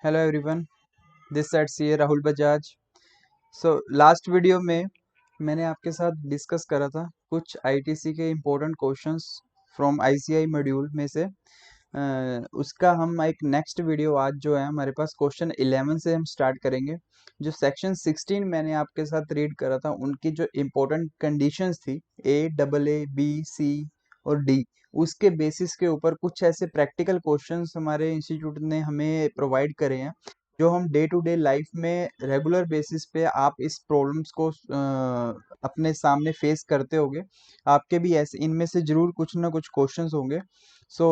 Hello everyone, this side C A Rahul Bajaj. Last video में मैंने आपके साथ डिस्कस करा था कुछ आईटीसी के important questions from ICI module में से। उसका हम एक नेक्स्ट वीडियो आज जो है हमारे पास क्वेश्चन 11 से हम स्टार्ट करेंगे। जो सेक्शन 16 मैंने आपके साथ रीड करा था उनकी जो इम्पोर्टेंट कंडीशंस थी ए, डबल ए, बी, सी और डी, उसके बेसिस के ऊपर कुछ ऐसे प्रैक्टिकल क्वेश्चंस हमारे इंस्टीट्यूट ने हमें प्रोवाइड करे हैं जो हम डे टू डे लाइफ में रेगुलर बेसिस पे आप इस प्रॉब्लम्स को अपने सामने फेस करते होगे। आपके भी ऐसे इनमें से जरूर कुछ ना कुछ क्वेश्चंस होंगे। सो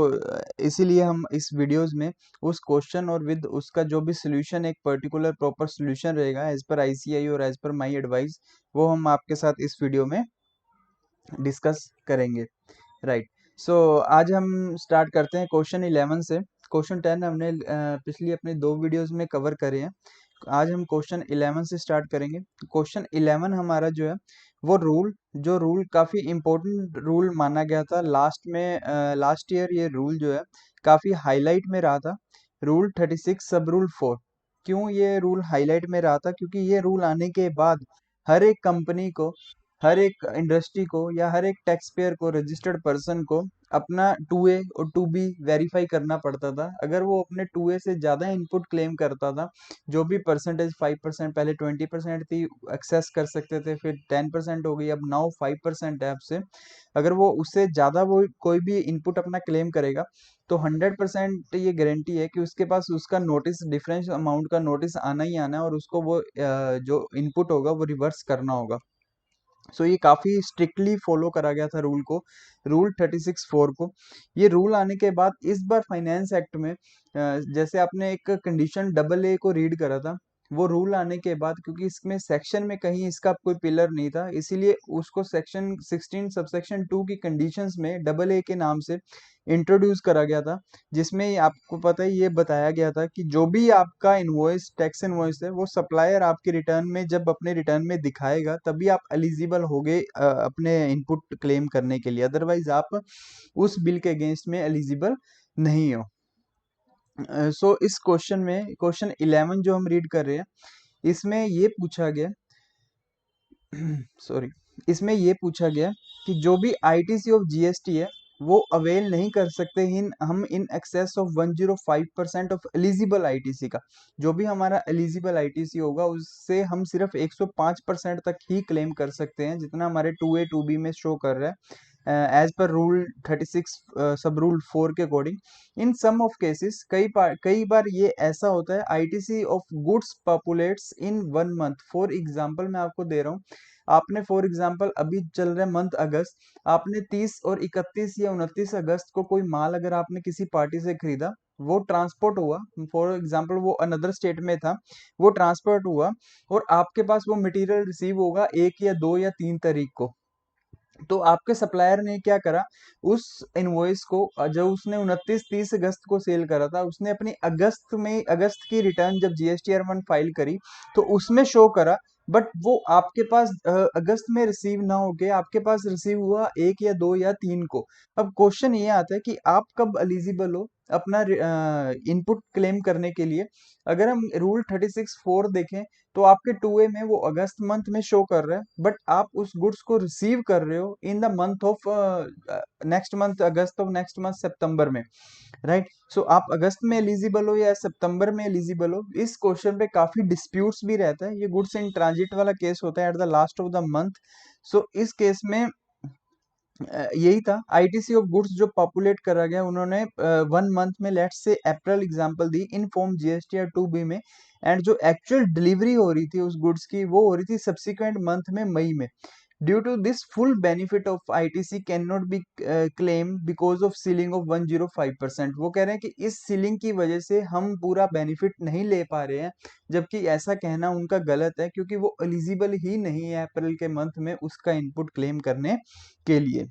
इसीलिए हम इस वीडियोस में उस क्वेश्चन और विद उसका जो भी सोल्यूशन, एक पर्टिकुलर प्रॉपर सोल्यूशन रहेगा एज पर आईसीआई और एज पर माय एडवाइस, वो हम आपके साथ इस वीडियो में डिस्कस करेंगे। राइट। सो आज हम स्टार्ट करते हैं क्वेश्चन 11 से। क्वेश्चन 10 हमने पिछली अपनी दो वीडियोस में कवर करे हैं। आज हम क्वेश्चन 11 से स्टार्ट करेंगे। क्वेश्चन 11 हमारा जो है वो रूल काफी इम्पोर्टेंट रूल माना गया था लास्ट में। लास्ट ईयर ये रूल जो है काफी हाईलाइट में रहा था। रूल 36 सब रूल 4। क्यों ये रूल हाईलाइट में रहा था? क्योंकि ये रूल आने के बाद हर एक कंपनी को, हर एक इंडस्ट्री को या हर एक टैक्स पेयर को, रजिस्टर्ड पर्सन को अपना 2A और 2B वेरीफाई करना पड़ता था। अगर वो अपने 2A से ज़्यादा इनपुट क्लेम करता था, जो भी परसेंटेज 5%, पहले 20% थी, एक्सेस कर सकते थे, फिर 10% हो गई, अब नाउ 5% है आपसे। अगर वो उससे ज़्यादा वो कोई भी इनपुट अपना क्लेम करेगा तो 100% ये गारंटी है कि उसके पास उसका नोटिस, डिफरेंस अमाउंट का नोटिस आना ही आना है और उसको वो जो इनपुट होगा वो रिवर्स करना होगा। ये काफी स्ट्रिक्टली फॉलो करा गया था रूल को, रूल 36(4) को। ये रूल आने के बाद इस बार फाइनेंस एक्ट में जैसे आपने एक कंडीशन डबल ए को रीड करा था, वो रूल आने के बाद क्योंकि इसमें सेक्शन में कहीं इसका कोई पिलर नहीं था, इसीलिए उसको सेक्शन 16 सबसेक्शन 2 की कंडीशंस में डबल ए के नाम से इंट्रोड्यूस करा गया था। जिसमें आपको पता है ये बताया गया था कि जो भी आपका इनवॉइस, टैक्स इनवॉइस है, वो सप्लायर आपके रिटर्न में, जब अपने रिटर्न में दिखाएगा तभी आप एलिजिबल होगे अपने इनपुट क्लेम करने के लिए, अदरवाइज आप उस बिल के अगेंस्ट में एलिजिबल नहीं हो। इस क्वेश्चन में, क्वेश्चन 11 जो हम रीड कर रहे हैं, इसमें ये पूछा गया सॉरी, इसमें ये पूछा गया कि जो भी आईटीसी ऑफ जीएसटी है वो अवेल नहीं कर सकते हम in excess of 105% of eligible ITC का। जो भी हमारा एलिजिबल आईटीसी होगा उससे हम सिर्फ 105% तक ही क्लेम कर सकते हैं, जितना हमारे 2A 2B में शो कर रहा है एज पर रूल 36 सब रूल 4 के according. In some of cases, कई बार ये ऐसा होता है, ITC of goods populates in 1 month. For example मैं आपको दे रहा हूँ, आपने फॉर एग्जांपल अभी चल रहे मंथ अगस्त, आपने 30 और 31 या 29 अगस्त को कोई माल अगर आपने किसी पार्टी से खरीदा, वो ट्रांसपोर्ट हुआ, फॉर एग्जांपल वो अनदर स्टेट में था, वो ट्रांसपोर्ट हुआ और आपके पास वो मटेरियल रिसीव होगा 1 या 2 या 3 तारीख को। तो आपके सप्लायर ने क्या करा, उस इनवॉइस को जो उसने 29-30 अगस्त को सेल करा था, उसने अपनी अगस्त की रिटर्न जब जीएसटीआर 1 फाइल करी तो उसमें शो करा, बट वो आपके पास अगस्त में रिसीव ना होके आपके पास रिसीव हुआ 1 या 2 या 3 को। अब क्वेश्चन ये आता है कि आप कब एलिजिबल हो अपना इनपुट क्लेम करने के लिए। अगर हम रूल 36(4) देखें तो आपके 2A में वो अगस्त मंथ में शो कर रहा है, बट आप उस गुड्स को रिसीव कर रहे हो in the month of next month अगस्त, ऑफ नेक्स्ट मंथ सितंबर में। राइट। आप अगस्त में एलिजिबल हो या सितंबर में एलिजिबल हो, इस क्वेश्चन पे काफी डिस्प्यूट्स भी रहता है। ये गुड्स इन ट्रांजिट वाला केस होता है at the last of the month. इस केस में यही था, आईटीसी ऑफ गुड्स जो पॉपुलेट करा गया, उन्होंने 1 मंथ में, let's say April example the, in form GSTR 2B में, एंड जो एक्चुअल डिलीवरी हो रही थी उस गुड्स की वो हो रही थी सब्सिक्वेंट मंथ में, मई में। Due to this full benefit of ITC can not be claim because of ceiling of 105%। वो कह रहे हैं कि इस सीलिंग की वजह से हम पूरा बेनिफिट नहीं ले पा रहे हैं, जबकि ऐसा कहना उनका गलत है क्योंकि वो एलिजिबल ही नहीं है अप्रैल के मंथ में उसका इनपुट क्लेम करने के लिए।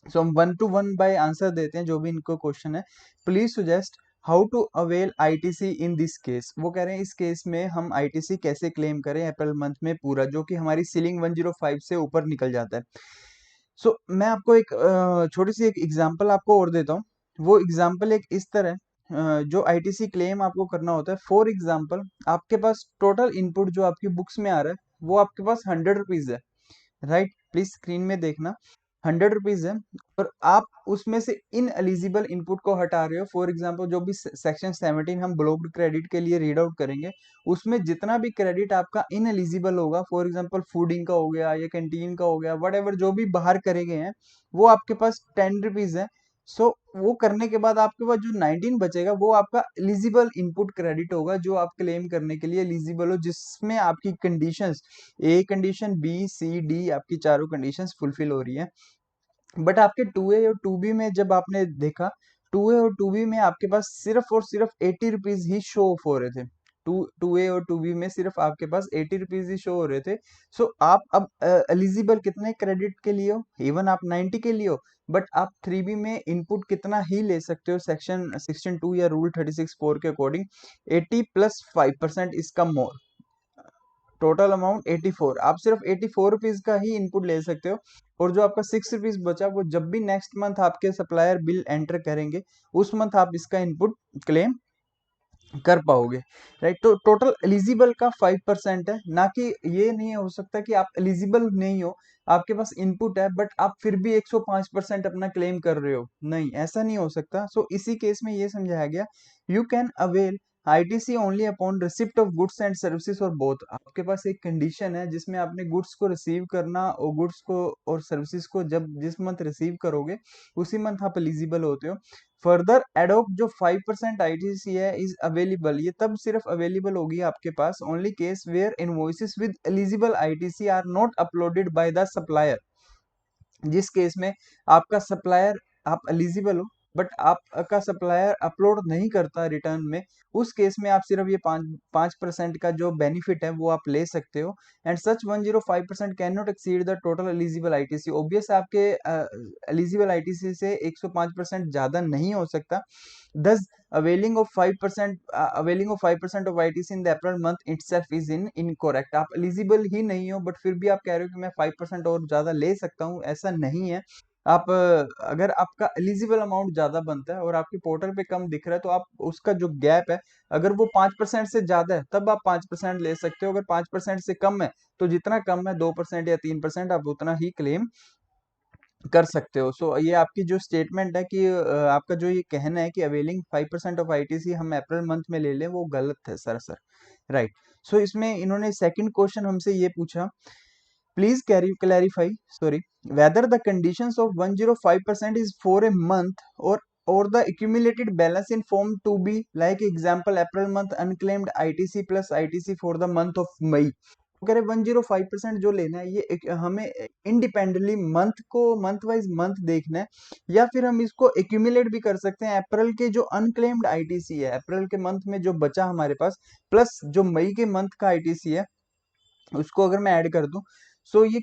हम 1 to 1 बाय आंसर देते हैं जो भी इनको क्वेश्चन है। Please suggest how to avail ITC in this case. वो कह रहे हैं इस केस में हम आईटीसी कैसे क्लेम करें अप्रैल मंथ में पूरा, जो कि हमारी सीलिंग 105 से ऊपर निकल जाता है। मैं आपको एक छोटी सी एक एग्जांपल आपको और देता हूँ। वो एग्जांपल एक इस तरह है जो आईटीसी क्लेम आपको करना होता है, फॉर एग्जाम्पल आपके पास टोटल इनपुट जो आपकी बुक्स में आ रहा है वो आपके पास 100 रुपीज है, राइट? प्लीज स्क्रीन में देखना, 100 रुपीज है, और आप उसमें से इन एलिजिबल इनपुट को हटा रहे हो। फॉर एग्जाम्पल जो भी सेक्शन 17 हम ब्लॉक्ड क्रेडिट के लिए रीड आउट करेंगे, उसमें जितना भी क्रेडिट आपका इन एलिजिबल होगा, फॉर एग्जाम्पल फूडिंग का हो गया या कैंटीन का हो गया, वट एवर जो भी बाहर करे गए हैं, वो आपके पास 10 रुपीज है। सो वो करने के बाद आपके पास जो 19 बचेगा वो आपका एलिजिबल इनपुट क्रेडिट होगा, जो आप क्लेम करने के लिए एलिजिबल हो, जिसमें आपकी conditions, A condition, B C D, आपकी चारों कंडीशंस फुलफिल हो रही है। बट आपके 2A और 2B में जब आपने देखा, 2A और 2B में आपके पास सिर्फ और सिर्फ 80 रुपीज ही शो ऑफ हो रहे थे। 2A और 2B में सिर्फ आपके पास 80 रुपीज ही शो हो रहे थे। सो आप अब एलिजिबल कितने क्रेडिट के लिए हो? इवन आप 90 के लिए हो, बट आप 3B में इनपुट कितना ही ले सकते हो सेक्शन 16(2) या रूल 36(4) के अकॉर्डिंग, 80 प्लस 5% इसका मोर, टोटल अमाउंट 84, आप सिर्फ 84 रुपीज का ही इनपुट ले सकते हो। और जो आपका 6 रुपीज बचा, वो जब भी नेक्स्ट मंथ आपके सप्लायर बिल एंटर करेंगे, उस मंथ आप इसका इनपुट क्लेम कर पाओगे, राइट? तो टोटल एलिजिबल का 5% है, ना कि ये नहीं हो सकता कि आप एलिजिबल नहीं हो, आपके पास इनपुट है बट आप फिर भी 105% अपना क्लेम कर रहे हो, नहीं, ऐसा नहीं हो सकता। सो इसी केस में ये समझाया गया, you can avail ITC only upon receipt of goods and services, और बोथ, आपके पास एक कंडीशन है जिसमें आपने गुड्स को रिसीव करना, और गुड्स को और सर्विसेज को जब जिस मंथ रिसीव करोगे उसी मंथ आप एलिजिबल होते हो। फर्दर एडोप जो 5% आईटीसी है इज अवेलेबल, ये तब सिर्फ अवेलेबल होगी आपके पास only case where invoices with eligible ITC are not uploaded by the supplier, जिस केस में आपका सप्लायर, आप एलिजिबल हो बट आपका सप्लायर अपलोड नहीं करता रिटर्न में, उस केस में आप सिर्फ ये 5% का जो बेनिफिट है वो आप ले सकते हो। And such 105% can not exceed the total eligible ITC, obvious आपके एलिजिबल आईटीसी से 105% ज्यादा नहीं हो सकता। Thus, availing of 5% of ITC in the April month itself is incorrect. आप एलिजिबल ही नहीं हो बट फिर भी आप कह रहे हो कि मैं 5% और ज्यादा ले सकता हूँ, ऐसा नहीं है। आप अगर आपका एलिजिबल अमाउंट ज्यादा बनता है और आपके पोर्टल पे कम दिख रहा है, तो आप उसका जो गैप है, अगर वो 5% से ज्यादा है तब आप 5% ले सकते हो, अगर 5% से कम है तो जितना कम है 2% या 3% आप उतना ही क्लेम कर सकते हो। सो ये आपकी जो स्टेटमेंट है कि आपका जो ये कहना है कि अवेलिंग 5% ऑफ आईटीसी हम अप्रैल मंथ में ले लें, वो गलत है सरासर, राइट? सो इसमें इन्होंने सेकंड क्वेश्चन हमसे ये पूछा, please clarify, sorry, whether the conditions of 105% is for a month or the accumulated balance in form to be like example April month unclaimed ITC plus ITC for the month of May। वो कह रहे 105% जो लेना है ये हमें independently month को month wise month देखना है, या फिर हम इसको एक्यूमुलेट भी कर सकते हैं। अप्रैल के जो अनक्लेम्ड आईटीसी है, अप्रैल के मंथ में जो बचा हमारे पास, प्लस जो मई के मंथ का आईटीसी है, उसको अगर मैं ऐड कर दूं, सो ये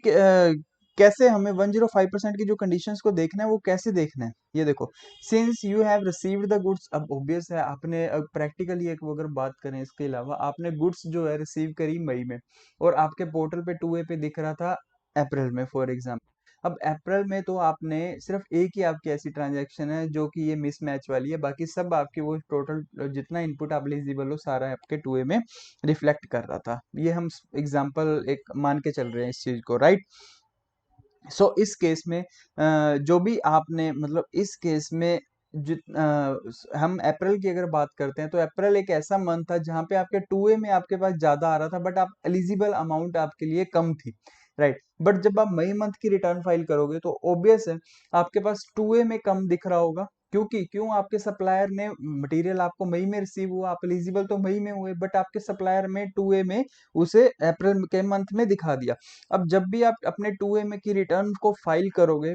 कैसे हमें 105% की जो कंडीशंस को देखना है वो कैसे देखना है, ये देखो, since you have received the goods, अब ऑब्वियस है आपने प्रैक्टिकली एक अगर बात करें इसके अलावा, आपने गुड्स जो है रिसीव करी मई में, और आपके पोर्टल पे 2A पे दिख रहा था अप्रैल में फॉर एग्जाम्पल। अब अप्रैल में तो आपने सिर्फ एक ही आपकी ऐसी ट्रांजैक्शन है जो कि ये मिसमैच वाली है, बाकी सब आपके वो टोटल जितना इनपुट आप एलिजिबल हो सारा आपके 2A में रिफ्लेक्ट कर रहा था। ये हम एग्जाम्पल एक मान के चल रहे हैं इस चीज को, राइट? सो इस केस में जो भी आपने मतलब इस केस में हम अप्रैल की अगर बात करते हैं, तो अप्रैल एक ऐसा मंथ था जहां पे आपके 2A में आपके पास ज्यादा आ रहा था बट आप एलिजिबल अमाउंट आपके लिए कम थी, राइट? बट जब आप मई मंथ की रिटर्न फाइल करोगे तो ऑब्वियस है आपके पास 2A में कम दिख रहा होगा, क्योंकि क्यों, आपके सप्लायर ने मटेरियल आपको मई में रिसीव हुआ, आप एलिजिबल तो मई में हुए, बट आपके सप्लायर में 2A में उसे अप्रैल के मंथ में दिखा दिया। अब जब भी आप अपने 2A में की रिटर्न को फाइल करोगे,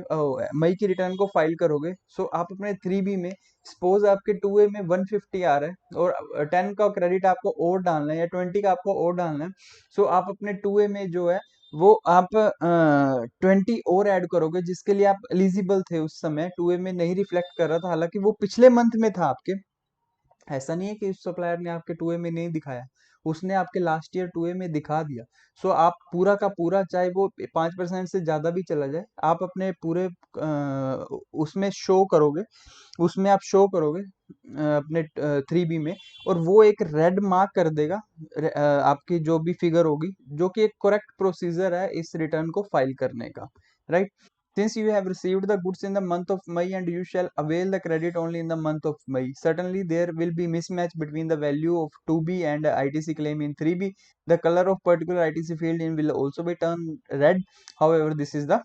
मई की रिटर्न को फाइल करोगे, सो आप अपने 3B में, सपोज आपके 2A में 150 आ रहा है और 10 का क्रेडिट आपको और डालना है या 20 का आपको और डालना है, सो आप अपने 2A में जो है वो आप 20 और ऐड करोगे, जिसके लिए आप एलिजिबल थे उस समय, 2A में नहीं रिफ्लेक्ट कर रहा था, हालांकि वो पिछले मंथ में था आपके, ऐसा नहीं है कि उस सप्लायर ने आपके 2A में नहीं दिखाया, उसने आपके लास्ट ईयर 2A में दिखा दिया। सो आप पूरा का पूरा, चाहे वो 5% से ज़्यादा भी चला जाए, आप अपने पूरे उसमें शो करोगे, उसमें आप शो करोगे अपने 3B में, और वो एक रेड मार्क कर देगा आपकी जो भी फिगर होगी, जो कि एक करेक्ट प्रोसीजर है इस रिटर्न को फाइल करने का, right. Since you have received the goods in the month of May and you shall avail the credit only in the month of May, certainly there will be mismatch between the value of 2B and ITC claim in 3B. The color of particular ITC field in will also be turned red. However, this is the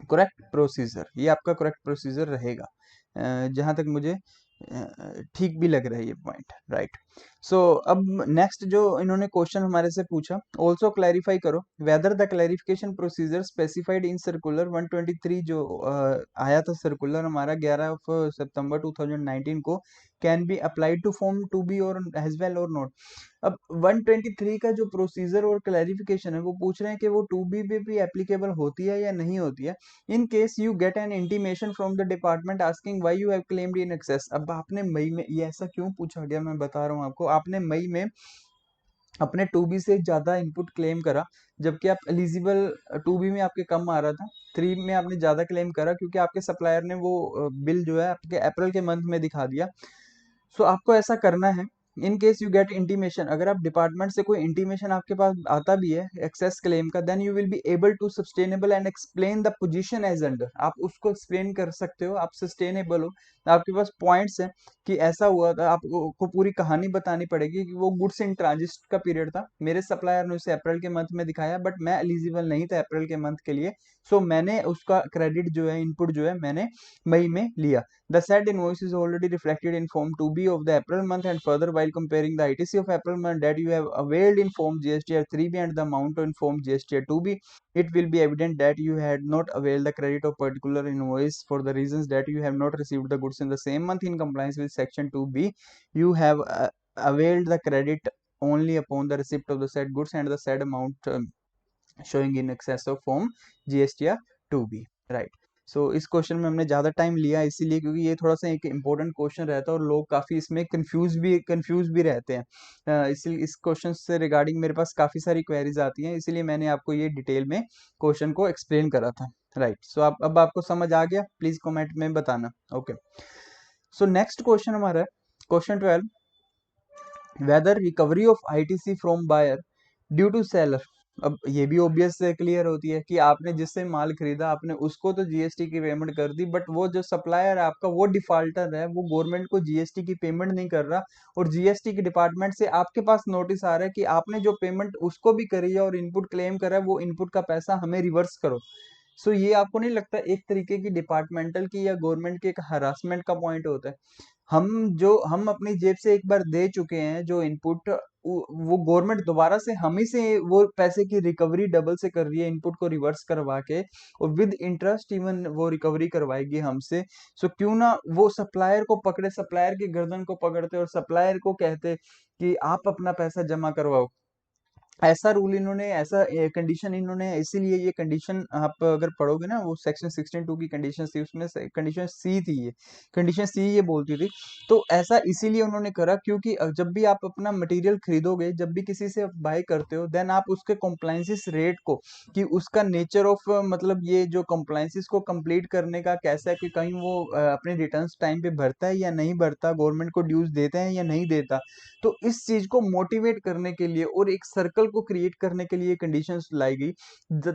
correct procedure, ये आपका correct procedure रहेगा जहां तक मुझे ठीक भी लग रहा है ये पॉइंट, राइट। सो अब नेक्स्ट जो इन्होंने क्वेश्चन हमारे से पूछा, ऑल्सो क्लैरिफाई करो whether the clarification procedure specified in circular 123 जो आया था सर्कुलर हमारा 11 सितंबर 2019 को, can be applied to form 2B और एज वेल और नॉट। अब 123 का जो प्रोसीजर और क्लैरिफिकेशन है वो पूछ रहे हैं कि वो 2B पे भी एप्लीकेबल होती है या नहीं होती है। In case you get an intimation from the department asking why you have claimed in excess. अब आपने मई में, ये ऐसा क्यों पूछा गया मैं बता रहा हूँ आपको, आपने मई में अपने 2B से ज्यादा इनपुट क्लेम करा, जबकि आप एलिजिबल 2B में आपके कम आ रहा था, 3 में आपने ज्यादा क्लेम करा क्योंकि आपके सप्लायर ने वो बिल जो है आपके अप्रैल के मंथ में दिखा दिया। सो आपको ऐसा करना है, in case you get intimation, अगर आप डिपार्टमेंट से कोई इंटीमेशन आपके पास आता भी है एक्सेस क्लेम का, then you will be able to sustainable and explain the position as under. आप उसको एक्सप्लेन कर सकते हो, आप सस्टेनेबल हो, आपके पास पॉइंट्स हैं कि ऐसा हुआ था, आपको पूरी कहानी बतानी पड़ेगी कि वो गुड्स इन ट्रांजिट का पीरियड था, मेरे सप्लायर ने उसे अप्रैल के मंथ में दिखाया, बट मैं एलिजिबल नहीं था अप्रैल के मंथ के लिए, सो मैंने उसका क्रेडिट जो है, इनपुट जो है, मैंने मई में लिया। The said invoice is already reflected in Form 2B of the April month, and further, while comparing the ITC of April month that you have availed in Form GSTR 3B and the amount in Form GSTR 2B, it will be evident that you had not availed the credit of particular invoice for the reasons that you have not received the goods in the same month in compliance with Section 2B. You have availed the credit only upon the receipt of the said goods and the said amount showing in excess of Form GSTR 2B, right. सो इस question में हमने ज़्यादा time लिया इसीलिए क्योंकि ये थोड़ा सा एक इम्पोर्टेंट क्वेश्चन रहता है और लोग काफ़ी इसमें कंफ्यूज भी रहते हैं। इसलिए इस क्वेश्चन से रिगार्डिंग मेरे पास काफ़ी सारी क्वेरीज आती हैं, इसीलिए मैंने आपको ये डिटेल में क्वेश्चन को एक्सप्लेन करा था, राइट। सो आप अब आपको समझ आ गया, प्लीज़ कमेंट में बताना, ओके। सो नेक्स्ट क्वेश्चन हमारा है question 12, whether recovery of ITC from buyer due to seller. अब ये भी ऑब्वियस से क्लियर होती है कि आपने जिससे माल खरीदा आपने उसको तो GST की पेमेंट कर दी, बट वो जो सप्लायर है आपका वो डिफॉल्टर है, वो गवर्नमेंट को GST की पेमेंट नहीं कर रहा, और GST के डिपार्टमेंट से आपके पास नोटिस आ रहा है कि आपने जो पेमेंट उसको भी करी है और इनपुट क्लेम करा है, वो इनपुट का पैसा हमें रिवर्स करो। सो ये आपको नहीं लगता एक तरीके की डिपार्टमेंटल की या गवर्नमेंट की एक हरासमेंट का पॉइंट होता है? हम अपनी जेब से एक बार दे चुके हैं जो इनपुट, वो गवर्नमेंट दोबारा से हम ही से वो पैसे की रिकवरी डबल से कर रही है, इनपुट को रिवर्स करवा के, और विद इंटरेस्ट इवन वो रिकवरी करवाएगी हमसे। सो क्यों ना वो सप्लायर को पकड़े, सप्लायर की गर्दन को पकड़ते और सप्लायर को कहते कि आप अपना पैसा जमा करवाओ। ऐसा रूल इन्होंने, ऐसा कंडीशन इन्होंने, इसीलिए ये कंडीशन आप अगर पढ़ोगे ना, वो सेक्शन 16(2) की कंडीशन थी, उसमें कंडीशन सी थी, ये कंडीशन सी ये बोलती थी। तो ऐसा इसीलिए उन्होंने करा क्योंकि जब भी आप अपना मटेरियल खरीदोगे, जब भी किसी से बाय करते हो, देन आप उसके कॉम्प्लाइंसिस रेट को, कि उसका नेचर ऑफ मतलब ये जो कॉम्प्लाइंसिस को कंप्लीट करने का कैसा है, कि कहीं वो अपने रिटर्न्स टाइम पे भरता है या नहीं भरता, गवर्नमेंट को ड्यूज देता है या नहीं देता, तो इस चीज को मोटिवेट करने के लिए और एक सर्कल को क्रिएट करने के लिए कंडीशंस लाई गई,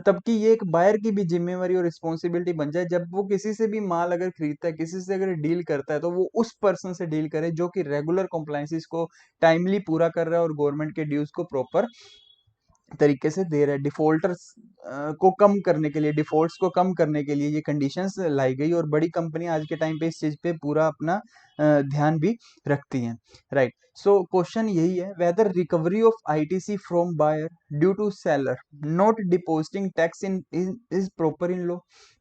तब कि ये एक बायर की भी जिम्मेवारी और रिस्पॉन्सिबिलिटी बन जाए, जब वो किसी से भी माल अगर खरीदता है, किसी से अगर डील करता है, तो वो उस पर्सन से डील करे जो कि रेगुलर कॉम्प्लाइंसिस को टाइमली पूरा कर रहा है और गवर्नमेंट के ड्यूज को प्रॉपर तरीके से दे रहा है। डिफॉल्टर्स को कम करने के लिए, डिफॉल्ट्स को कम करने के लिए ये कंडीशंस लाई गई, और बड़ी कंपनी आज के टाइम पे इस चीज पे पूरा अपना ध्यान भी रखती हैं, राइट। सो क्वेश्चन यही है, whether recovery of ITC from buyer due to seller not depositing tax in is proper in law,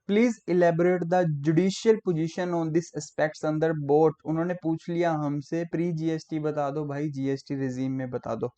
please elaborate the judicial position on this aspects under both. उन्होंने पूछ लिया हमसे प्री GST बता दो भाई, GST regime में बता दो।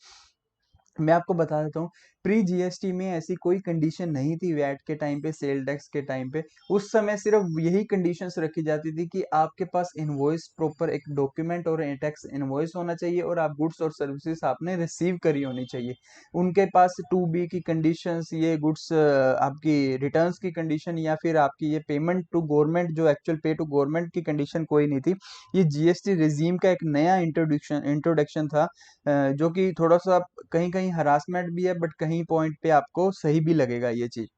मैं आपको बता देता हूँ, प्री जीएसटी में ऐसी कोई कंडीशन नहीं थी, वैट के टाइम पे, सेल टैक्स के टाइम पे। उस समय सिर्फ यही कंडीशंस रखी जाती थी कि आपके पास इनवॉइस, प्रॉपर एक डॉक्यूमेंट और टैक्स इनवॉइस होना चाहिए, और आप गुड्स और सर्विसेज आपने रिसीव करी होनी चाहिए। उनके पास टू बी की कंडीशंस, ये गुड्स आपकी रिटर्न्स की कंडीशन, या फिर आपकी ये पेमेंट टू गवर्नमेंट, जो एक्चुअल पे टू गवर्नमेंट की कंडीशन कोई नहीं थी। ये जीएसटी रिजीम का एक नया इंट्रोडक्शन था, जो कि थोड़ा सा कहीं कहीं हरासमेंट भी है, बट कहीं पॉइंट पे आपको सही भी लगेगा ये चीज।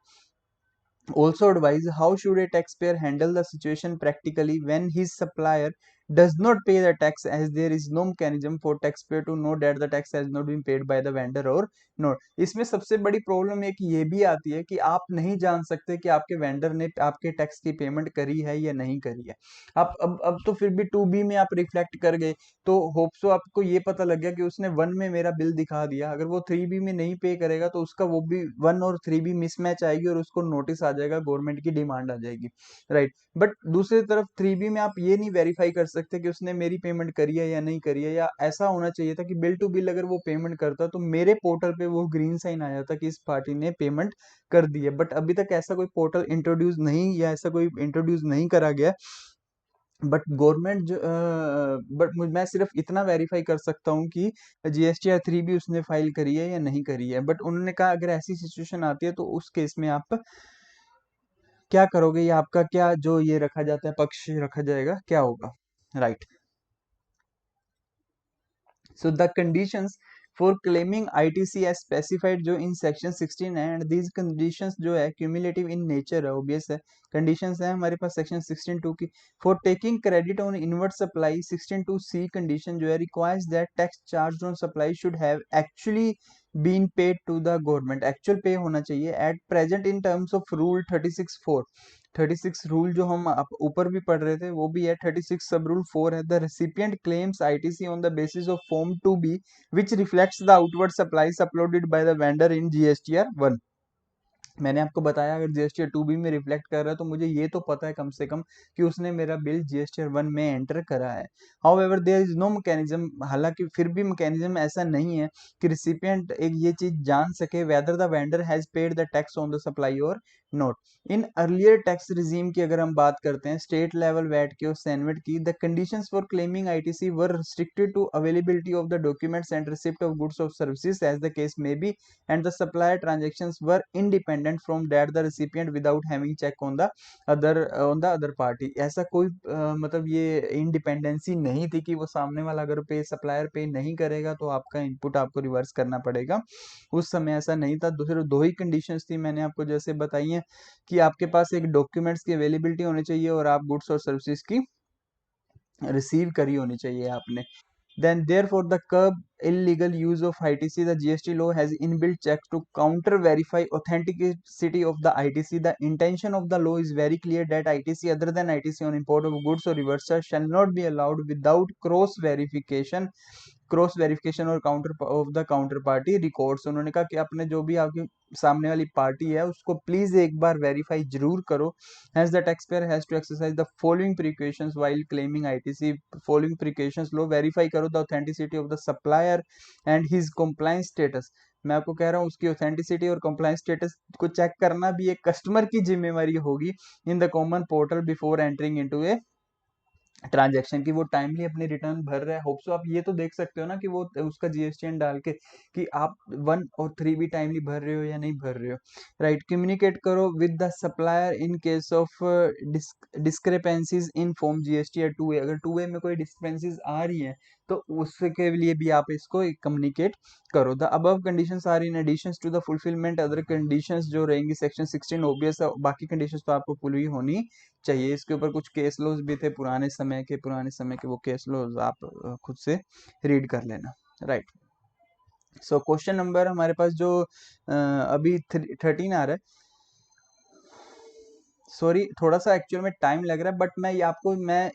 Also advise how should a taxpayer handle the situation practically when his supplier does not pay the tax, as there is no mechanism for taxpayer to know that the tax has not been paid by the vendor or not। इसमें सबसे बड़ी problem एक ये भी आती है कि आप नहीं जान सकते कि आपके वेंडर ने आपके टैक्स की पेमेंट करी है या नहीं करी है। आप अब तो फिर भी टू बी में आप रिफ्लेक्ट कर गए, तो होप सो आपको ये पता लग गया कि उसने वन में मेरा बिल दिखा दिया। अगर वो थ्री बी में नहीं पे करेगा तो उसका वो भी वन और थ्री बी मिसमैच आएगी, और उसको नोटिस आ जाएगा, गवर्नमेंट की डिमांड आ जाएगी, राइट। बट दूसरी तरफ थ्री बी में आप ये नहीं वेरीफाई कर सकते कि उसने मेरी पेमेंट करी है या नहीं करी है, या ऐसा होना चाहिए था कि बिल टू बिल अगर वो पेमेंट करता तो मेरे पोर्टल पे वो ग्रीन साइन आ जाता कि इस पार्टी ने पेमेंट कर दी है। बट अभी तक ऐसा कोई पोर्टल इंट्रोड्यूस नहीं, या ऐसा कोई इंट्रोड्यूस नहीं करा गया। बट गवर्नमेंट जो बट मैं सिर्फ इतना वेरीफाई कर सकता हूँ कि जीएसटीआर थ्री भी उसने फाइल करी है या नहीं करी है। बट उन्होंने कहा अगर ऐसी सिचुएशन आती है तो उस केस में आप क्या करोगे, या आपका क्या जो ये रखा जाता है, पक्ष रखा जाएगा, क्या होगा, right. So the conditions for claiming ITC as specified जो in section 16 है, and these conditions जो है cumulative in nature है, obvious है। conditions है हमारे पास section 16(2) की। for taking credit on inward supply, 16(2)(c) condition जो है requires that tax charged on supply should have actually been paid to the government, actual pay होना चाहिए at present in terms of rule 36(4). 36 rule जो हम ऊपर भी पढ़ रहे थे वो भी है, 36 सब रूल 4 है। The recipient claims ITC on the basis of form 2B which reflects the outward supplies uploaded by the vendor in GSTR 1। मैंने आपको बताया अगर जीएसटीआर 2B में रिफ्लेक्ट कर रहा है तो मुझे ये तो पता है कम से कम कि उसने मेरा बिल जीएसटीआर 1 में एंटर करा है। However there is no mechanism, हालांकि फिर भी मैकेनिज्म ऐसा नहीं है कि रिसिपिएंट एक ये चीज जान सके whether the vendor has paid the tax on the supply or not. In earlier tax regime की अगर हम बात करते हैं, स्टेट लेवल वैट की और सैनवेट की, the conditions for claiming ITC were restricted to availability of the documents and receipt of goods of services as the case may be, and the supplier transactions were independent from that the recipient without having check on the other party। ऐसा कोई मतलब ये independency नहीं थी कि वो सामने वाला अगर पे सप्लायर पे नहीं करेगा तो आपका इनपुट आपको रिवर्स करना पड़ेगा। उस समय ऐसा नहीं था। दूसरे दो ही कंडीशंस थी मैंने आपको जैसे बताई है कि आपके पास एक डॉक्यूमेंट्स की अवेलेबिलिटी होनी चाहिए और आप गुड्स और सर्विसेज की रिसीव करी होनी चाहिए आपने। Then therefore the curb illegal use of ITC, the GST law has inbuilt checks to counter verify authenticity of the ITC। The intention of the law is very clear that ITC other than ITC on import of goods or reverse shall not be allowed without cross verification और counter of the counter party records. उन्होंने कहा कि अपने जो भी आपकी सामने वाली पार्टी है उसको प्लीज एक बार वेरीफाई जरूर करो। Has the taxpayer has to exercise the following precautions while claiming ITC. Following precautions लो, वेरीफाई करो the authenticity of the supplier and his compliance status. मैं आपको कह रहा हूँ उसकी ऑथेंटिसिटी और कंप्लायंस स्टेटस को चेक करना भी एक कस्टमर की जिम्मेवारी होगी in the common portal before entering into a transaction, की वो टाइमली अपनी रिटर्न भर रहा है। होप सो आप ये तो देख सकते हो ना कि वो उसका जीएसटीएन डाल के कि आप 1 और 3 भी टाइमली भर रहे हो या नहीं भर रहे हो, राइट। कम्युनिकेट करो with the supplier in case of discrepancies in form GST या 2A। अगर 2A में कोई डिस्क्रिपेंसीज आ रही है तो उसके लिए भी आप इसको कम्युनिकेट करो। The above conditions are in addition to the fulfilment other conditions जो रहेंगी सेक्शन 16 ओबीएस, बाकी कंडीशंस तो आपको पूरी होनी चाहिए। इसके ऊपर कुछ केस लॉज भी थे पुराने समय के वो केस लॉज आप खुद से रीड कर लेना, राइट। सो क्वेश्चन नंबर हमारे पास जो अभी 13 आ रहा है, सॉरी थोड़ा सा एक्चुअल में टाइम लग रहा है, बट मैं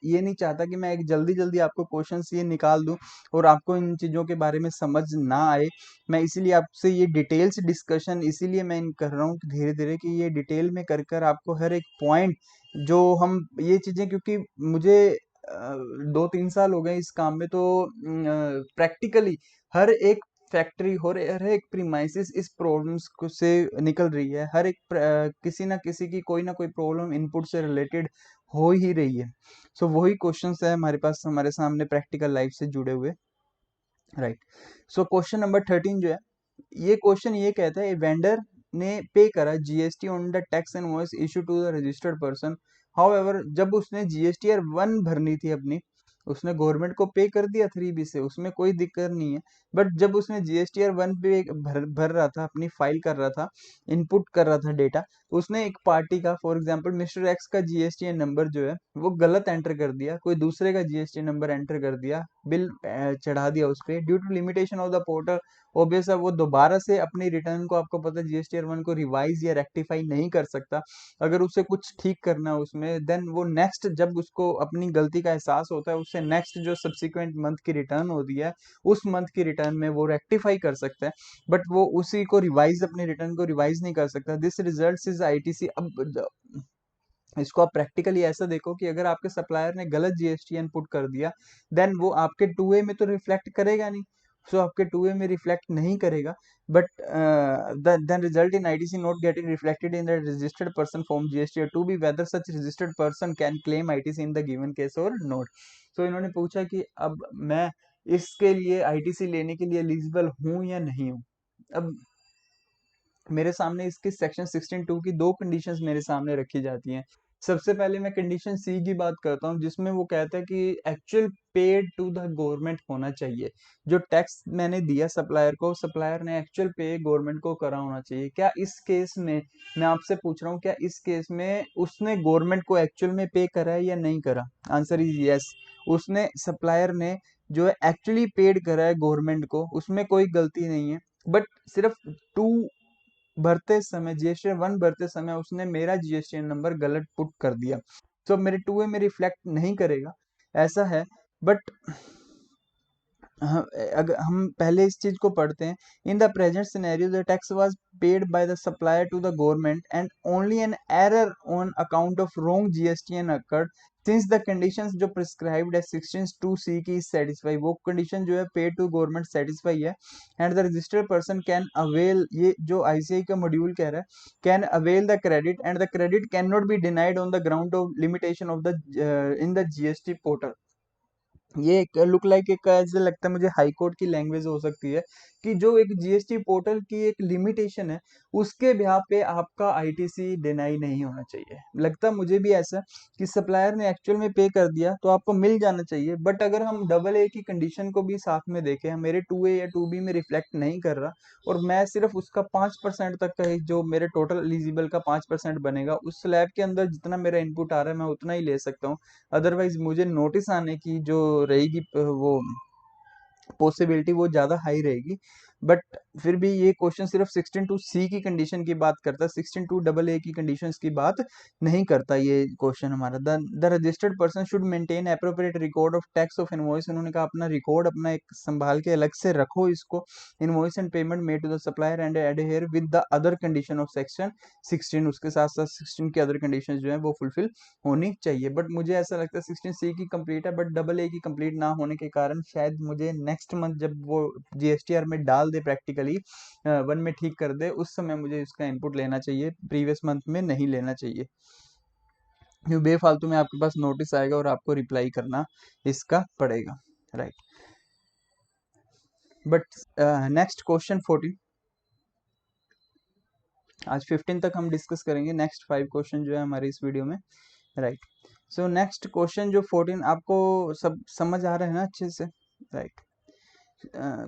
ये नहीं चाहता कि मैं एक जल्दी जल्दी आपको क्वेश्चंस ये निकाल दूं और आपको इन चीज़ों के बारे में समझ ना आए। मैं इसीलिए आपसे ये डिटेल्स डिस्कशन इसीलिए मैं कर रहा हूँ धीरे धीरे कि ये डिटेल में कर कर आपको हर एक पॉइंट जो हम ये चीज़ें, क्योंकि मुझे 2-3 साल हो गए इस काम में, तो प्रैक्टिकली हर एक फैक्ट्री हर एक प्रीमाइसिस इस प्रॉब्लम्स से निकल रही है। हर एक किसी ना किसी की कोई ना कोई प्रॉब्लम इनपुट से रिलेटेड हो ही रही है। सो वही क्वेश्चंस है हमारे पास, हमारे सामने प्रैक्टिकल लाइफ से जुड़े हुए। राइट। सो क्वेश्चन नंबर 13 जो है, ये क्वेश्चन ये कहता है वेंडर ने पे करा GST on the tax invoice issue to the registered person. However जब उसने जीएसटीआर 1 भरनी थी अपनी, उसने गवर्नमेंट को पे कर दिया 3B से, उसमें कोई दिक्कत नहीं है। बट जब उसने जीएसटीआर 1 पे भर रहा था, अपनी फाइल कर रहा था, इनपुट कर रहा था डेटा, तो उसने एक पार्टी का, फॉर एग्जांपल मिस्टर एक्स का जीएसटी नंबर जो है वो गलत एंटर कर दिया, कोई दूसरे का जीएसटी नंबर एंटर कर दिया, बिल चढ़ा दिया उस पर। Due to limitation of the portal, obvious है वो दोबारा से अपनी रिटर्न को, आपको पता है जीएसटी वन को रिवाइज या रेक्टिफाई नहीं कर सकता। अगर उसे कुछ ठीक करना है उसमें, देन वो नेक्स्ट जब उसको अपनी गलती का एहसास होता है, उससे नेक्स्ट जो सब्सिक्वेंट मंथ की रिटर्न होती है, उस मंथ की रिटर्न में वो रेक्टिफाई कर सकता है। बट वो उसी को रिवाइज, अपनी रिटर्न को रिवाइज नहीं कर सकता। This result is ITC. अब इसको आप प्रैक्टिकली ऐसा देखो कि अगर आपके सप्लायर ने गलत जीएसटी इनपुट कर दिया, देन वो आपके 2A में तो रिफ्लेक्ट करेगा नहीं। सो आपके 2A में रिफ्लेक्ट नहीं करेगा, but then result in ITC not getting reflected in the registered person form GST two B whether such registered person can claim ITC in the given case और not. तो इन्होंने पूछा कि अब मैं इसके लिए आईटीसी लेने के लिए एलिजिबल हूं या नहीं हूं। अब मेरे सामने इसके सेक्शन 16(2) की दो कंडीशंस मेरे सामने रखी जाती हैं। सबसे पहले मैं कंडीशन सी की बात करता हूँ, जिसमें वो कहता है कि actual paid to the government होना चाहिए। जो टैक्स मैंने दिया सप्लायर को, सप्लायर ने एक्चुअल पे गवर्नमेंट को करा होना चाहिए। क्या इस केस में, मैं आपसे पूछ रहा हूँ, क्या इस केस में उसने गवर्नमेंट को एक्चुअल में पे करा है या नहीं करा? Answer is yes. उसने, सप्लायर ने जो है एक्चुअली पेड करा है गवर्नमेंट को, उसमें कोई गलती नहीं है। बट सिर्फ टू भरते समय, जीएसटी 1 भरते समय उसने मेरा जीएसटी नंबर गलत पुट कर दिया, तो मेरे 2A में रिफ्लेक्ट नहीं करेगा, ऐसा है। बट अगर हम पहले इस चीज को पढ़ते हैं, in the present scenario the tax was paid by the supplier to the government and only an error on account of wrong GSTN occurred since the conditions जो प्रिस्क्राइब्ड है 16(2)(c) की सेटिस्फाई, वो कंडीशन जो है paid to government satisfy है। And the registered person can avail, ये जो ICI का मॉड्यूल कह रहा है, can avail the credit and the credit can not be denied on the ground of limitation of the in the GST portal. ये look like एक, ऐसे लगता है मुझे, हाई कोर्ट की लैंग्वेज हो सकती है कि जो एक जीएसटी पोर्टल की एक लिमिटेशन है, उसके बिहाफ पे आपका आईटीसी डिनाई नहीं होना चाहिए। लगता मुझे भी ऐसा कि सप्लायर ने एक्चुअल में पे कर दिया तो आपको मिल जाना चाहिए। बट अगर हम AA की कंडीशन को भी साथ में देखें, मेरे 2A या 2B में रिफ्लेक्ट नहीं कर रहा, और मैं सिर्फ उसका 5% तक का जो मेरे टोटल एलिजिबल का 5% बनेगा, उस स्लैब के अंदर जितना मेरा इनपुट आ रहा है मैं उतना ही ले सकता हूँ। अदरवाइज मुझे नोटिस आने की जो रहेगी वो पॉसिबिलिटी वो ज्यादा हाई रहेगी। बट फिर भी ये क्वेश्चन सिर्फ 16(2)(c) की कंडीशन की बात करता है, 16(2)(AA) की कंडीशंस की बात नहीं करता ये क्वेश्चन हमारा। The registered person should maintain appropriate record of tax of invoice. उन्होंने कहा अपना रिकॉर्ड अपना एक संभाल के अलग से रखो इसको, invoice and payment made to the supplier and adhere with the other condition of section 16। उसके साथ साथ 16 की अदर कंडीशन जो है वो फुलफिल होनी चाहिए। बट मुझे ऐसा लगता है 16(c) की कंप्लीट है, बट AA की कंप्लीट ना होने के कारण शायद मुझे नेक्स्ट मंथ जब वो जीएसटीआर में डाल दे, प्रैक्टिकली 1 में ठीक कर दे, उस समय मुझे इसका इनपुट लेना चाहिए, प्रीवियस मंथ में नहीं लेना चाहिए, क्योंकि बेफालतू में आपके पास नोटिस आएगा और आपको रिप्लाई करना इसका पड़ेगा। राइट। बट नेक्स्ट क्वेश्चन 14, आज 15 तक हम डिस्कस करेंगे, नेक्स्ट 5 क्वेश्चन जो है हमारे इस वीडियो में। राइट। सो नेक्स्ट क्वेश्चन जो 14, आपको सब समझ आ रहा है ना अच्छे से? राइट।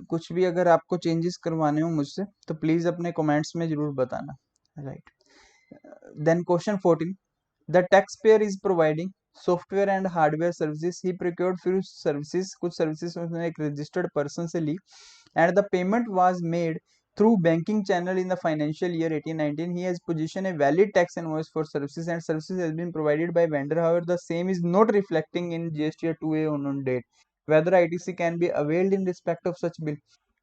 कुछ भी अगर आपको चेंजेस करवाने हो मुझसे तो प्लीज अपने कमेंट्स में जरूर बताना। Right. Then question 14, the tax payer is providing software and hardware services, he procured few services, कुछ सर्विसेज उसने एक रजिस्टर्ड पर्सन से ली, and the payment was made through banking channel in the financial year 18-19. He has positioned a valid tax invoice for services and services has been provided by vendor, however the same is not reflecting in GST 2A on date, whether ITC can be availed in respect of such bill।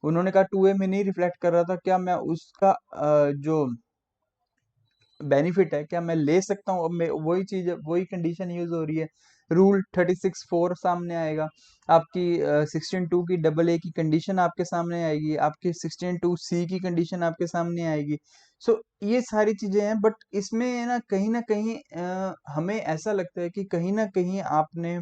उन्होंने कहा 2A में नहीं reflect कर रहा था, क्या मैं उसका जो बेनिफिट है क्या मैं ले सकता हूँ? अब मैं वही चीज, वही कंडीशन यूज हो रही है, रूल 36(4) सामने आएगा, आपकी 16(2) की डबल ए की कंडीशन आपके सामने आएगी, आपकी 16(2)C की कंडीशन आपके सामने आएगी। सो ये सारी चीजें हैं, बट इसमें ना कहीं हमें ऐसा लगता है कि कहीं ना कहीं आपने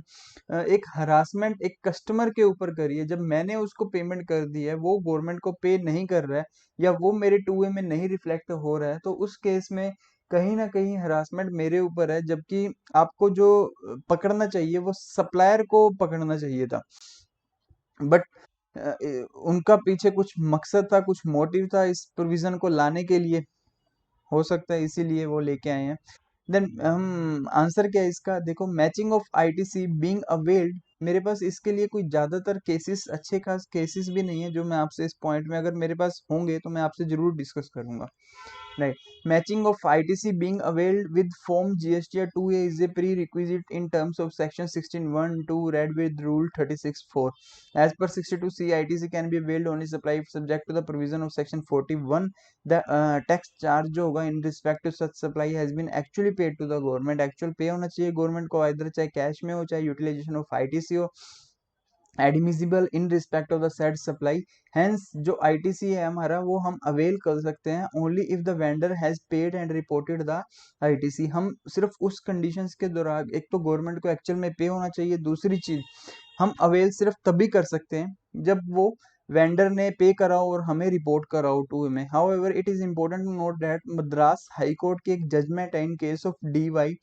एक हरासमेंट एक कस्टमर के ऊपर करी है। जब मैंने उसको पेमेंट कर दी है, वो गवर्नमेंट को पे नहीं कर रहा है या वो मेरे 2A में नहीं रिफ्लेक्ट हो रहा है, तो उस केस में कहीं ना कहीं हरासमेंट मेरे ऊपर है, जबकि आपको जो पकड़ना चाहिए वो सप्लायर को पकड़ना चाहिए था। बट उनका पीछे कुछ मकसद था, कुछ मोटिव था इस प्रोविजन को लाने के लिए, हो सकता है इसीलिए वो लेके आए हैं। देन हम आंसर क्या है इसका, देखो matching of ITC being availed, मेरे पास इसके लिए कोई ज्यादातर केसेस, अच्छे खास केसेस भी नहीं है जो मैं आपसे इस पॉइंट में, अगर मेरे पास होंगे तो मैं आपसे जरूर डिस्कस करूंगा। Right. Matching of ITC being availed with Form GSTR 2A is a prerequisite in terms of Section 16(1)(2) read with Rule 36(4). As per 62C, ITC can be availed only supply subject to the provision of Section 41. The tax charge जो होगा in respect to such supply has been actually paid to the government. Actual pay होना चाहिए government को, इधर चाहे cash में हो चाहे यूटिलाइजेशन ऑफ आईटीसी हो, admissible in respect of the said supply. Hence जो आईटीसी है हमारा वो हम अवेल कर सकते हैं only if the vendor has paid and reported the ITC. हम सिर्फ उस कंडीशंस के दौरान, एक तो गवर्नमेंट को एक्चुअल में पे होना चाहिए, दूसरी चीज हम अवेल सिर्फ तभी कर सकते हैं जब वो वेंडर ने पे कराओ और हमें रिपोर्ट कराओ 2 में। However it is important to note that Madras high court की एक जजमेंट है in case of DY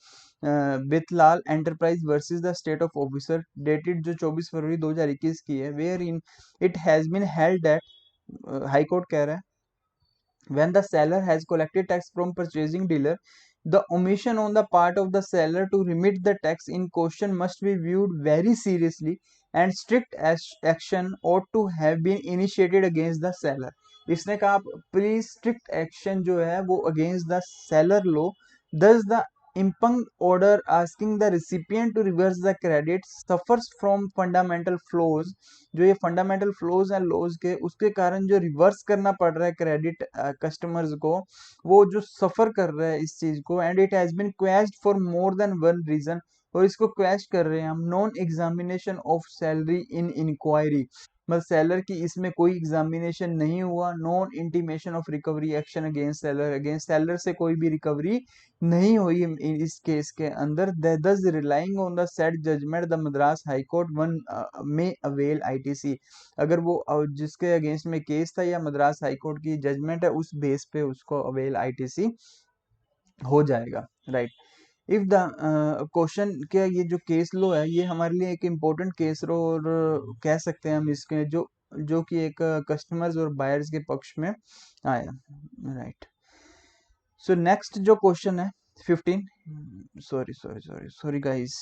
Beethal enterprise versus the state of officer, dated जो 24 फरवरी 2021 की है, wherein it has been held that, high court कह रहा है, when the seller has collected tax from purchasing dealer, the omission on the part of the seller to remit the tax in question must be viewed very seriously and strict action ought to have been initiated against the seller। इसने कहा pre strict action जो है वो against the seller low. thus the impugned order asking the recipient to reverse the credit suffers from fundamental flaws। जो ये fundamental flows हैं laws के, उसके कारण जो रिवर्स करना पड़ रहा है क्रेडिट कस्टमर्स को, वो जो सफर कर रहा है इस चीज को, and it has been quashed for more than one reason, और इसको क्वेश्च कर रहे हैं हम, non examination of seller in inquiry, मतलब सेलर की इसमें कोई एग्जामिनेशन नहीं हुआ, non intimation of recovery action against seller से कोई भी रिकवरी नहीं हुई इस केस के अंदर। thus relying on the said judgment the Madras High Court one may avail ITC। अगर वो जिसके अगेंस्ट में केस था या मद्रास हाई कोर्ट की जजमेंट है उस बेस पे उसको अवेल आईटीसी हो जाएगा। राइट। इफ द क्वेश्चन क्या, ये जो केस लो है ये हमारे लिए एक इम्पोर्टेंट केस लो, और कह सकते हैं हम इसके जो जो कि एक कस्टमर्स और बायर्स के पक्ष में आया। राइट। सो नेक्स्ट जो क्वेश्चन है 15, sorry guys,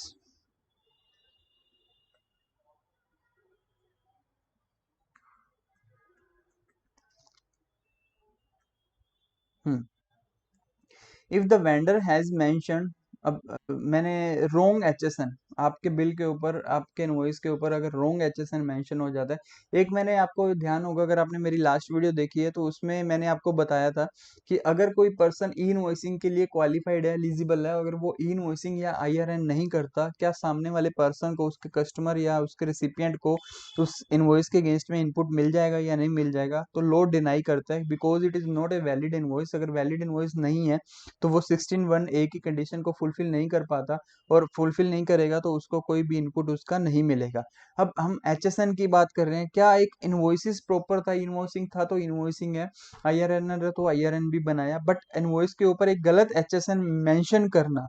if the vendor has mention, अब मैंने रोंग एचएसएन आपके बिल के ऊपर, आपके इनवॉइस के ऊपर अगर रोंग एचएसएन मेंशन हो जाता है, एक मैंने आपको ध्यान होगा अगर आपने मेरी लास्ट वीडियो देखी है तो उसमें मैंने आपको बताया था कि अगर कोई पर्सन ई इनवॉइसिंग के लिए क्वालिफाइड है, एलिजिबल है, अगर वो ई इनवॉइसिंग या आईआरएन नहीं करता, क्या सामने वाले पर्सन को, उसके कस्टमर या उसके रिसिपिएंट को उस इनवॉइस के अगेंस्ट में इनपुट मिल जाएगा या नहीं मिल जाएगा, तो लो डिनाई करता है because it is not a valid invoice. अगर वैलिड इनवॉइस नहीं है तो वो 16(1)(a) की कंडीशन को फुलफिल नहीं कर पाता, और फुलफिल नहीं करेगा तो उसको कोई भी इनपुट उसका नहीं मिलेगा। अब हम एचएसएन की बात कर रहे हैं, क्या एक इनवॉइसिस प्रॉपर था, इनवॉइसिंग था तो इनवॉइसिंग है, आईआरएन है तो आईआरएन भी बनाया, बट इनवॉइस के ऊपर एक गलत एचएसएन मेंशन करना,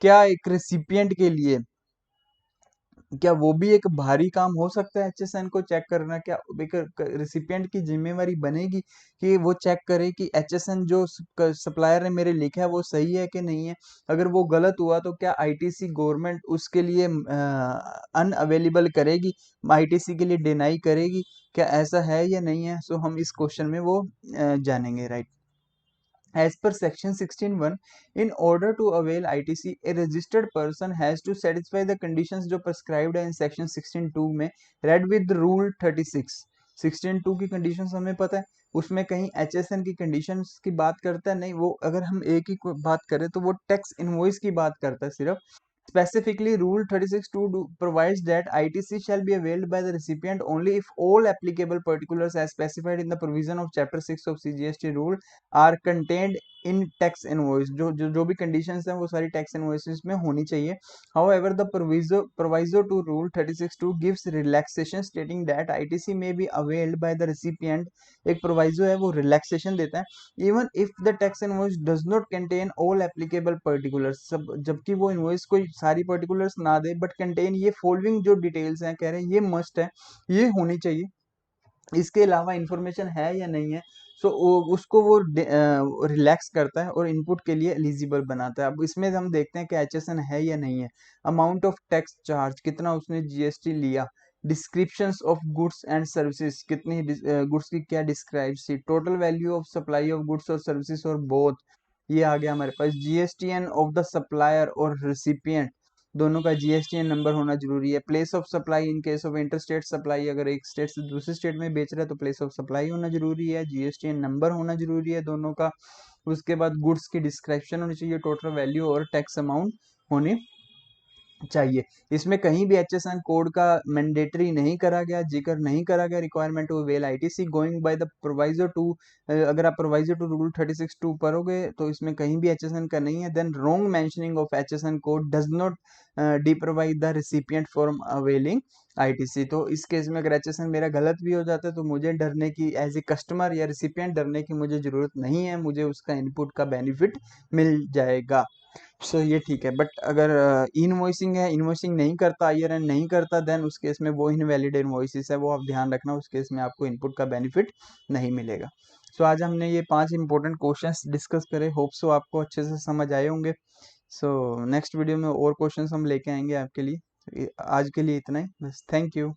क्या एक रेसिपिएंट के लिए, क्या वो भी एक भारी काम हो सकता है एचएसएन को चेक करना? क्या एक रिसिपिएंट की जिम्मेवारी बनेगी कि वो चेक करे कि एचएसएन जो सप्लायर ने मेरे लिखा है वो सही है कि नहीं है? अगर वो गलत हुआ तो क्या आईटीसी गवर्नमेंट उसके लिए अनअवेलेबल करेगी, आईटीसी के लिए डिनाई करेगी? क्या ऐसा है या नहीं है? सो हम इस क्वेश्चन में वो जानेंगे। Right. As per section 16(1), in order to avail ITC, a registered person has to satisfy the conditions जो prescribed है in section 16(2) में, read with rule 36। 16(2) की conditions हमें पता है, उसमें कहीं HSN की conditions की बात करता है नहीं, वो अगर हम एक ही बात करें तो वो टैक्स इनवॉइस की बात करता है सिर्फ, Specifically, Rule 36.2 provides that ITC shall be availed by the recipient only if all applicable particulars as specified in the provision of Chapter 6 of CGST rule are contained in tax invoice. जो भी conditions हैं वो सारी tax invoices में होनी चाहिए. However, the proviso to Rule 36.2 gives relaxation stating that ITC may be availed by the recipient. एक proviso है वो relaxation देता है even if the tax invoice does not contain all applicable particulars. सब जबकि वो invoice कोई सारी particulars ना दे but contain ये following जो details हैं कह रहे हैं ये must है, ये होनी चाहिए, इसके अलावा इंफॉर्मेशन है या नहीं है. सो उसको वो रिलैक्स करता है और इनपुट के लिए एलिजिबल बनाता है. अब इसमें हम देखते हैं कि HSN है या नहीं है. अमाउंट ऑफ टैक्स चार्ज कितना उसने GST लिया, descriptions of goods and services कितनी गुड्स की क्या डिस्क्राइब सी, total value of supply of goods और सर्विसेज और बोथ, ये आ गया हमारे पास. GSTN ऑफ द सप्लायर और रिसिपिएंट दोनों का GSTN नंबर होना जरूरी है. Place of supply in case of inter state supply, अगर एक स्टेट से दूसरे स्टेट में बेच रहा है तो प्लेस ऑफ सप्लाई होना जरूरी है, GSTN नंबर होना जरूरी है दोनों का. उसके बाद गुड्स की डिस्क्रिप्शन होनी चाहिए, टोटल वैल्यू और टैक्स अमाउंट होनी चाहिए. इसमें कहीं भी HSN कोड का मैंडेटरी नहीं करा गया, जिक्र नहीं करा गया requirement to avail ITC going by the proviso two. अगर आप प्रोवाइजर टू रूल 36.2 पढ़ोगे तो इसमें कहीं भी HSN का नहीं है. Then wrong mentioning of HSN code does not deprive the recipient from availing ITC. तो इस केस में अगर HSN मेरा गलत भी हो जाता है तो मुझे डरने की एज ए कस्टमर या रिसिपिएंट डरने की मुझे जरूरत नहीं है, मुझे उसका इनपुट का बेनिफिट मिल जाएगा. सो ये ठीक है. बट अगर इनवॉइसिंग है, इनवॉइसिंग नहीं करता, ईयर एंड नहीं करता, देन उस केस में वो इनवैलिड इनवॉइसेस है, वो आप ध्यान रखना, उस केस में आपको इनपुट का बेनिफिट नहीं मिलेगा. सो आज हमने ये 5 इंपॉर्टेंट क्वेश्चंस डिस्कस करे. होप सो आपको अच्छे से समझ आए होंगे. सो नेक्स्ट वीडियो में और क्वेश्चंस हम लेके आएंगे आपके लिए. आज के लिए इतना ही बस. Thank you.